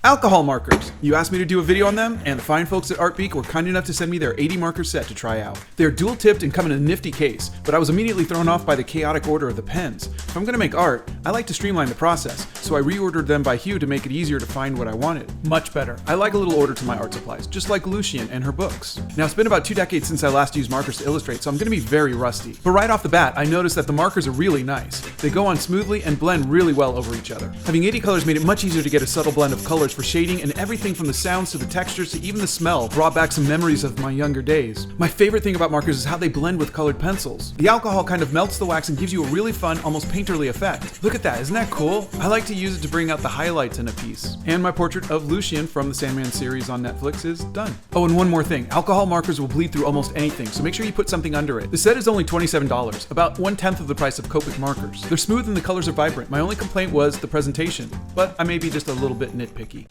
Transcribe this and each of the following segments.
Alcohol markers. You asked me to do a video on them, and the fine folks at ArtBeak were kind enough to send me their 80 marker set to try out. They're dual tipped and come in a nifty case, but I was immediately thrown off by the chaotic order of the pens. If I'm going to make art, I like to streamline the process, so I reordered them by hue to make it easier to find what I wanted. Much better. I like a little order to my art supplies, just like Lucian and her books. Now, it's been about 2 decades since I last used markers to illustrate, so I'm going to be very rusty. But right off the bat, I noticed that the markers are really nice. They go on smoothly and blend really well over each other. Having 80 colors made it much easier to get a subtle blend of colors for shading, and everything from the sounds to the textures to even the smell brought back some memories of my younger days. My favorite thing about markers is how they blend with colored pencils. The alcohol kind of melts the wax and gives you a really fun, almost painterly effect. Look at that, isn't that cool? I like to use it to bring out the highlights in a piece. And my portrait of Lucian from the Sandman series on Netflix is done. Oh, and one more thing. Alcohol markers will bleed through almost anything, so make sure you put something under it. The set is only $27, about 1/10 of the price of Copic markers. They're smooth and the colors are vibrant. My only complaint was the presentation, but I may be just a little bit nitpicky.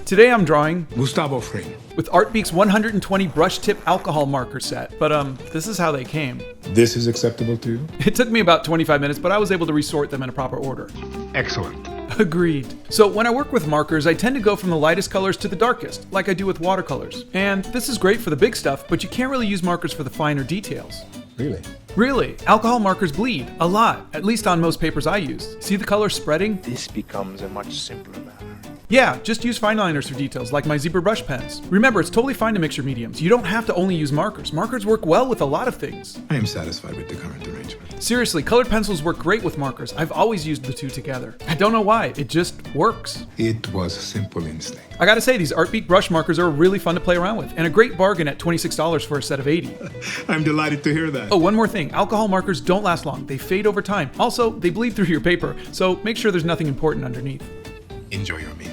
Today I'm drawing Gustavo Fring with ArtBeak's 120 brush tip alcohol marker set, but this is how they came. This is acceptable to you? It took me about 25 minutes, but I was able to resort them in a proper order. Excellent. Agreed. So when I work with markers, I tend to go from the lightest colors to the darkest, like I do with watercolors. And this is great for the big stuff, but you can't really use markers for the finer details. Really? Really, alcohol markers bleed, a lot, at least on most papers I use. See the color spreading? This becomes a much simpler matter. Yeah, just use fine liners for details, like my zebra brush pens. Remember, it's totally fine to mix your mediums. You don't have to only use markers. Markers work well with a lot of things. I am satisfied with the current arrangement. Seriously, colored pencils work great with markers. I've always used the two together. I don't know why, it just works. It was simple instinct. I gotta say, these ArtBeak brush markers are really fun to play around with, and a great bargain at $26 for a set of 80. I'm delighted to hear that. Oh, one more thing. Alcohol markers don't last long. They fade over time. Also, they bleed through your paper, so make sure there's nothing important underneath. Enjoy your meal.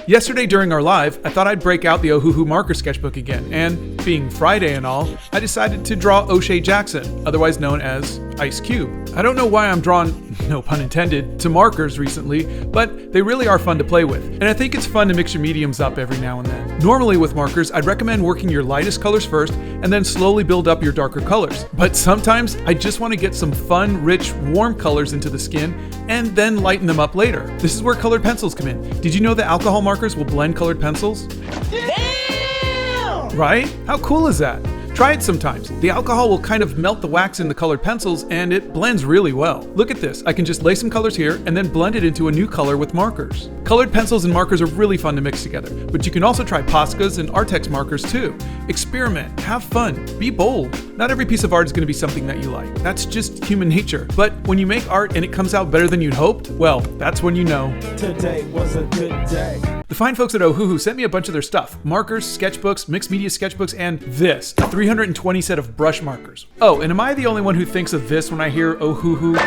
Yesterday during our live, I thought I'd break out the Ohuhu marker sketchbook again, and being Friday and all, I decided to draw O'Shea Jackson, otherwise known as Ice Cube. I don't know why I'm drawn, no pun intended, to markers recently, but they really are fun to play with, and I think it's fun to mix your mediums up every now and then. Normally with markers, I'd recommend working your lightest colors first, and then slowly build up your darker colors. But sometimes, I just want to get some fun, rich, warm colors into the skin, and then lighten them up later. This is where colored pencils come in. Did you know that alcohol markers will blend colored pencils? Damn! Right? How cool is that? Try it sometimes. The alcohol will kind of melt the wax in the colored pencils and it blends really well. Look at this. I can just lay some colors here and then blend it into a new color with markers. Colored pencils and markers are really fun to mix together, but you can also try Poscas and Artex markers too. Experiment, have fun, be bold. Not every piece of art is going to be something that you like. That's just human nature. But when you make art and it comes out better than you'd hoped, well, that's when you know. Today was a good day. The fine folks at Ohuhu sent me a bunch of their stuff. Markers, sketchbooks, mixed media sketchbooks, and this, a 320 set of brush markers. Oh, and am I the only one who thinks of this when I hear Ohuhu?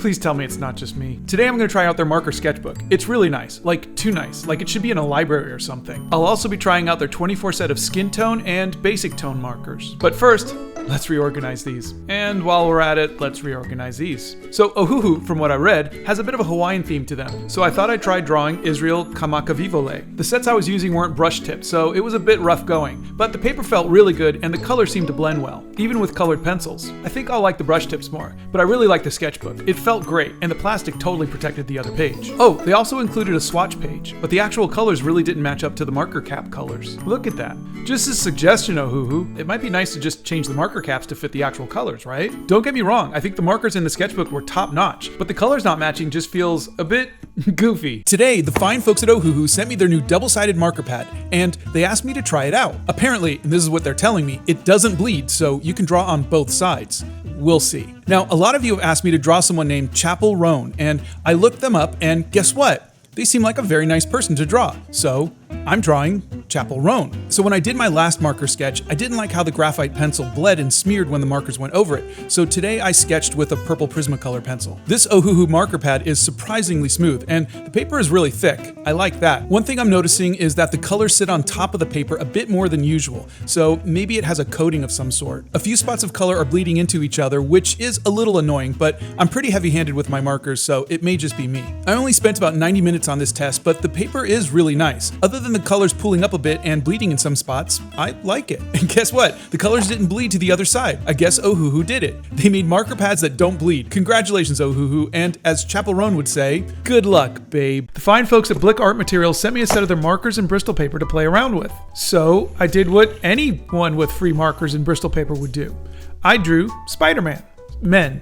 Please tell me it's not just me. Today I'm going to try out their marker sketchbook. It's really nice, like too nice, like it should be in a library or something. I'll also be trying out their 24 set of skin tone and basic tone markers. But first, let's reorganize these. And while we're at it, let's reorganize these. So Ohuhu, from what I read, has a bit of a Hawaiian theme to them. So I thought I'd try drawing Israel Kamakavivole. The sets I was using weren't brush tipped, so it was a bit rough going. But the paper felt really good and the color seemed to blend well, even with colored pencils. I think I'll like the brush tips more, but I really like the sketchbook. It felt great, and the plastic totally protected the other page. Oh, they also included a swatch page, but the actual colors really didn't match up to the marker cap colors. Look at that. Just a suggestion, Ohuhu. It might be nice to just change the marker caps to fit the actual colors, right? Don't get me wrong, I think the markers in the sketchbook were top notch, but the colors not matching just feels a bit goofy. Today, the fine folks at Ohuhu sent me their new double-sided marker pad, and they asked me to try it out. Apparently, and this is what they're telling me, it doesn't bleed, so you can draw on both sides. We'll see. Now, a lot of you have asked me to draw someone named Chapel Roan, and I looked them up, and guess what? They seem like a very nice person to draw. So I'm drawing Chapel Roan. So when I did my last marker sketch, I didn't like how the graphite pencil bled and smeared when the markers went over it. So today I sketched with a purple Prismacolor pencil. This Ohuhu marker pad is surprisingly smooth, and the paper is really thick. I like that. One thing I'm noticing is that the colors sit on top of the paper a bit more than usual, so maybe it has a coating of some sort. A few spots of color are bleeding into each other, which is a little annoying, but I'm pretty heavy-handed with my markers, so it may just be me. I only spent about 90 minutes on this test, but the paper is really nice. Other than the colors pooling up a bit and bleeding in some spots, I like it. And guess what? The colors didn't bleed to the other side. I guess Ohuhu did it. They made marker pads that don't bleed. Congratulations, Ohuhu, and as Chapel Roan would say, good luck, babe. The fine folks at Blick Art Materials sent me a set of their markers and Bristol paper to play around with. So I did what anyone with free markers and Bristol paper would do. I drew Spider-Man, men,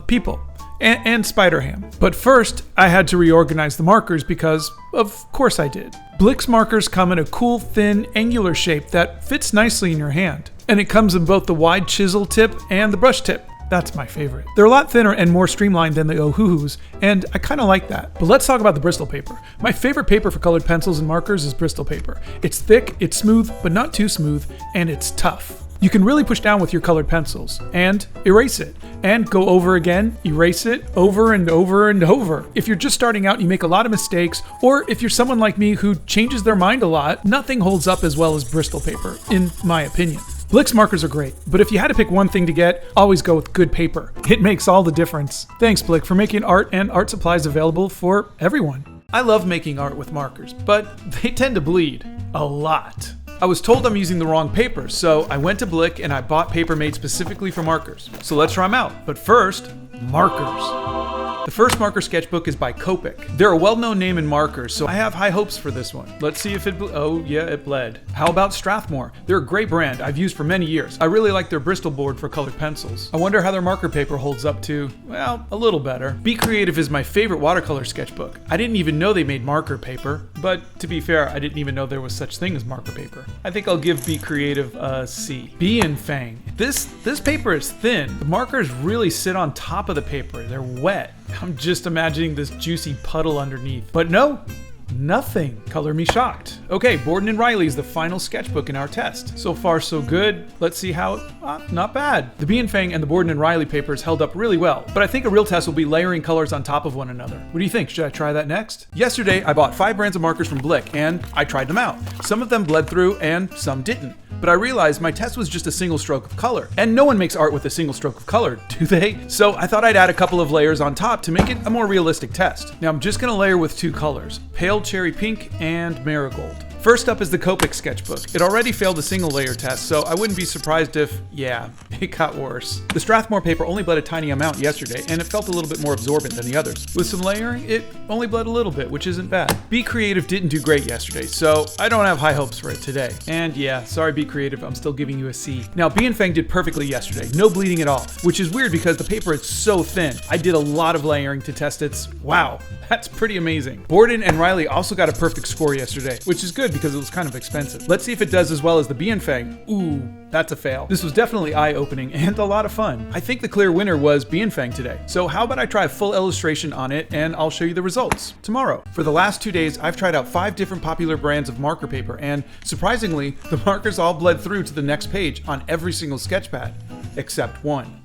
people, and Spider-Ham. But first, I had to reorganize the markers because, of course I did. Blick's markers come in a cool, thin, angular shape that fits nicely in your hand. And it comes in both the wide chisel tip and the brush tip. That's my favorite. They're a lot thinner and more streamlined than the Ohuhus, and I kind of like that. But let's talk about the Bristol paper. My favorite paper for colored pencils and markers is Bristol paper. It's thick, it's smooth, but not too smooth, and it's tough. You can really push down with your colored pencils and erase it and go over again, erase it over and over and over. If you're just starting out and you make a lot of mistakes, or if you're someone like me who changes their mind a lot, nothing holds up as well as Bristol paper, in my opinion. Blick's markers are great, but if you had to pick one thing to get, always go with good paper. It makes all the difference. Thanks, Blick, for making art and art supplies available for everyone. I love making art with markers, but they tend to bleed. A lot. I was told I'm using the wrong paper, so I went to Blick and I bought paper made specifically for markers. So let's try them out. But first, markers. The first marker sketchbook is by Copic. They're a well-known name in markers, so I have high hopes for this one. Let's see if it oh yeah, it bled. How about Strathmore? They're a great brand I've used for many years. I really like their Bristol board for colored pencils. I wonder how their marker paper holds up to, well, a little better. Be Creative is my favorite watercolor sketchbook. I didn't even know they made marker paper, but to be fair, I didn't even know there was such thing as marker paper. I think I'll give Be Creative a C. Bee and Fang. This paper is thin. The markers really sit on top of the paper. They're wet. I'm just imagining this juicy puddle underneath. But no, nothing. Color me shocked. Okay, Borden and Riley is the final sketchbook in our test. So far, so good. Let's see how not bad. The Bee and Fang and the Borden and Riley papers held up really well, but I think a real test will be layering colors on top of one another. What do you think? Should I try that next? Yesterday, I bought 5 brands of markers from Blick, and I tried them out. Some of them bled through, and some didn't. But I realized my test was just a single stroke of color. And no one makes art with a single stroke of color, do they? So I thought I'd add a couple of layers on top to make it a more realistic test. Now I'm just gonna layer with 2 colors, pale cherry pink and marigold. First up is the Copic sketchbook. It already failed a single layer test, so I wouldn't be surprised if, yeah, it got worse. The Strathmore paper only bled a tiny amount yesterday, and it felt a little bit more absorbent than the others. With some layering, it only bled a little bit, which isn't bad. Be Creative didn't do great yesterday, so I don't have high hopes for it today. And yeah, sorry Be Creative, I'm still giving you a C. Now, Bee and Fang did perfectly yesterday, no bleeding at all, which is weird because the paper is so thin. I did a lot of layering to test its, wow, that's pretty amazing. Borden and Riley also got a perfect score yesterday, which is good because it was kind of expensive. Let's see if it does as well as the Bee and Fang. Ooh, that's a fail. This was definitely eye-opening and a lot of fun. I think the clear winner was Bee and Fang today. So how about I try a full illustration on it and I'll show you the results tomorrow. For the last 2 days, I've tried out 5 different popular brands of marker paper, and surprisingly, the markers all bled through to the next page on every single sketch pad, except one.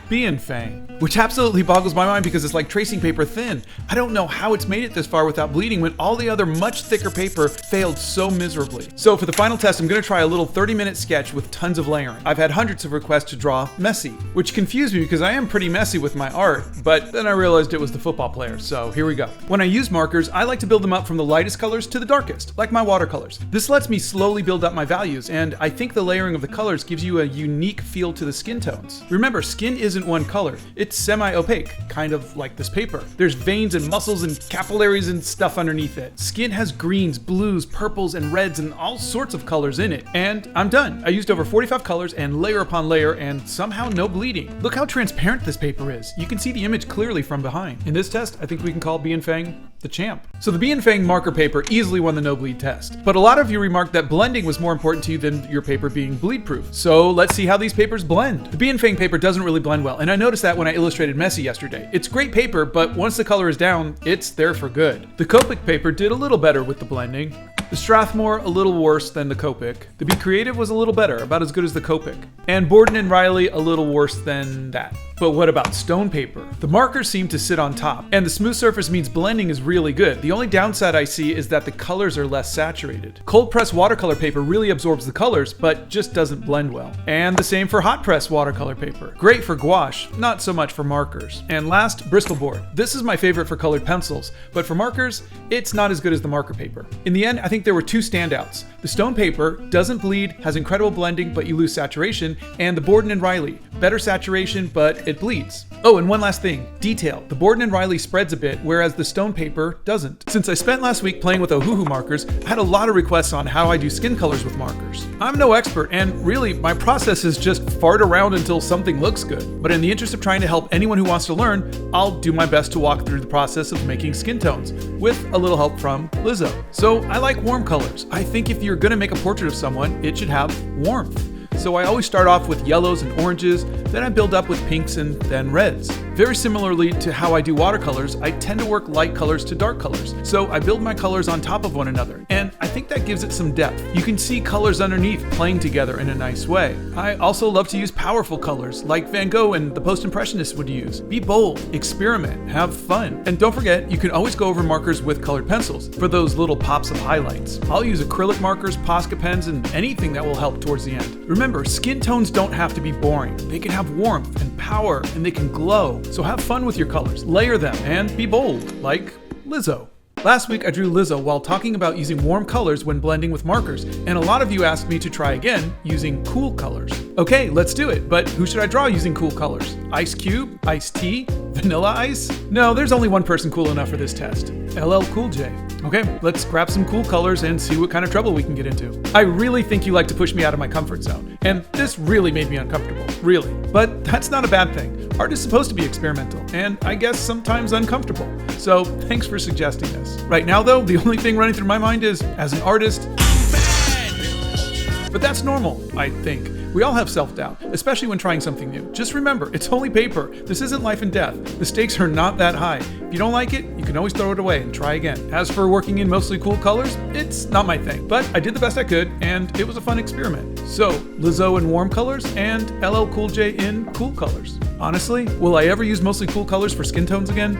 Bee and Fang, which absolutely boggles my mind because it's like tracing paper thin. I don't know how it's made it this far without bleeding when all the other much thicker paper failed so miserably. So for the final test, I'm going to try a little 30-minute sketch with tons of layering. I've had hundreds of requests to draw messy, which confused me because I am pretty messy with my art, but then I realized it was the football player, so here we go. When I use markers, I like to build them up from the lightest colors to the darkest, like my watercolors. This lets me slowly build up my values, and I think the layering of the colors gives you a unique feel to the skin tones. Remember, skin isn't one color. It's semi-opaque, kind of like this paper. There's veins and muscles and capillaries and stuff underneath it. Skin has greens, blues, purples, and reds and all sorts of colors in it. And I'm done. I used over 45 colors and layer upon layer and somehow no bleeding. Look how transparent this paper is. You can see the image clearly from behind. In this test, I think we can call Bee and Fang the champ. So the Bee and Fang marker paper easily won the no bleed test. But a lot of you remarked that blending was more important to you than your paper being bleed proof. So let's see how these papers blend. The Bee and Fang paper doesn't really blend well, and I noticed that when I illustrated Messy yesterday. It's great paper, but once the color is down, it's there for good. The Copic paper did a little better with the blending. The Strathmore a little worse than the Copic. The Be Creative was a little better, about as good as the Copic. And Borden and Riley a little worse than that. But what about stone paper? The markers seem to sit on top, and the smooth surface means blending is really good. The only downside I see is that the colors are less saturated. Cold press watercolor paper really absorbs the colors, but just doesn't blend well. And the same for hot press watercolor paper. Great for gouache, not so much for markers. And last, Bristol board. This is my favorite for colored pencils, but for markers, it's not as good as the marker paper. In the end, I think think there were two standouts. The stone paper doesn't bleed, has incredible blending, but you lose saturation, and the Borden and Riley, better saturation, but it bleeds. Oh, and one last thing, detail. The Borden and Riley spreads a bit, whereas the stone paper doesn't. Since I spent last week playing with Ohuhu markers, I had a lot of requests on how I do skin colors with markers. I'm no expert, and really, my process is just fart around until something looks good. But in the interest of trying to help anyone who wants to learn, I'll do my best to walk through the process of making skin tones, with a little help from Lizzo. So I like warm colors. I think if you're gonna make a portrait of someone, it should have warmth. So I always start off with yellows and oranges, then I build up with pinks and then reds. Very similarly to how I do watercolors, I tend to work light colors to dark colors. So I build my colors on top of one another, and I think that gives it some depth. You can see colors underneath playing together in a nice way. I also love to use powerful colors, like Van Gogh and the post-impressionists would use. Be bold, experiment, have fun. And don't forget, you can always go over markers with colored pencils for those little pops of highlights. I'll use acrylic markers, Posca pens, and anything that will help towards the end. Remember, skin tones don't have to be boring. They can have warmth and power, and they can glow. So have fun with your colors, layer them, and be bold, like Lizzo. Last week I drew Lizzo while talking about using warm colors when blending with markers, and a lot of you asked me to try again using cool colors. Okay, let's do it, but who should I draw using cool colors? Ice Cube? Iced Tea? Vanilla Ice? No, there's only one person cool enough for this test. LL Cool J. Okay, let's grab some cool colors and see what kind of trouble we can get into. I really think you like to push me out of my comfort zone, and this really made me uncomfortable, really. But that's not a bad thing. Art is supposed to be experimental, and I guess sometimes uncomfortable. So thanks for suggesting this. Right now though, the only thing running through my mind is, as an artist, I'm bad! But that's normal, I think. We all have self-doubt, especially when trying something new. Just remember, it's only paper. This isn't life and death. The stakes are not that high. If you don't like it, you can always throw it away and try again. As for working in mostly cool colors, it's not my thing. But I did the best I could, and it was a fun experiment. So, Lizzo in warm colors, and LL Cool J in cool colors. Honestly, will I ever use mostly cool colors for skin tones again?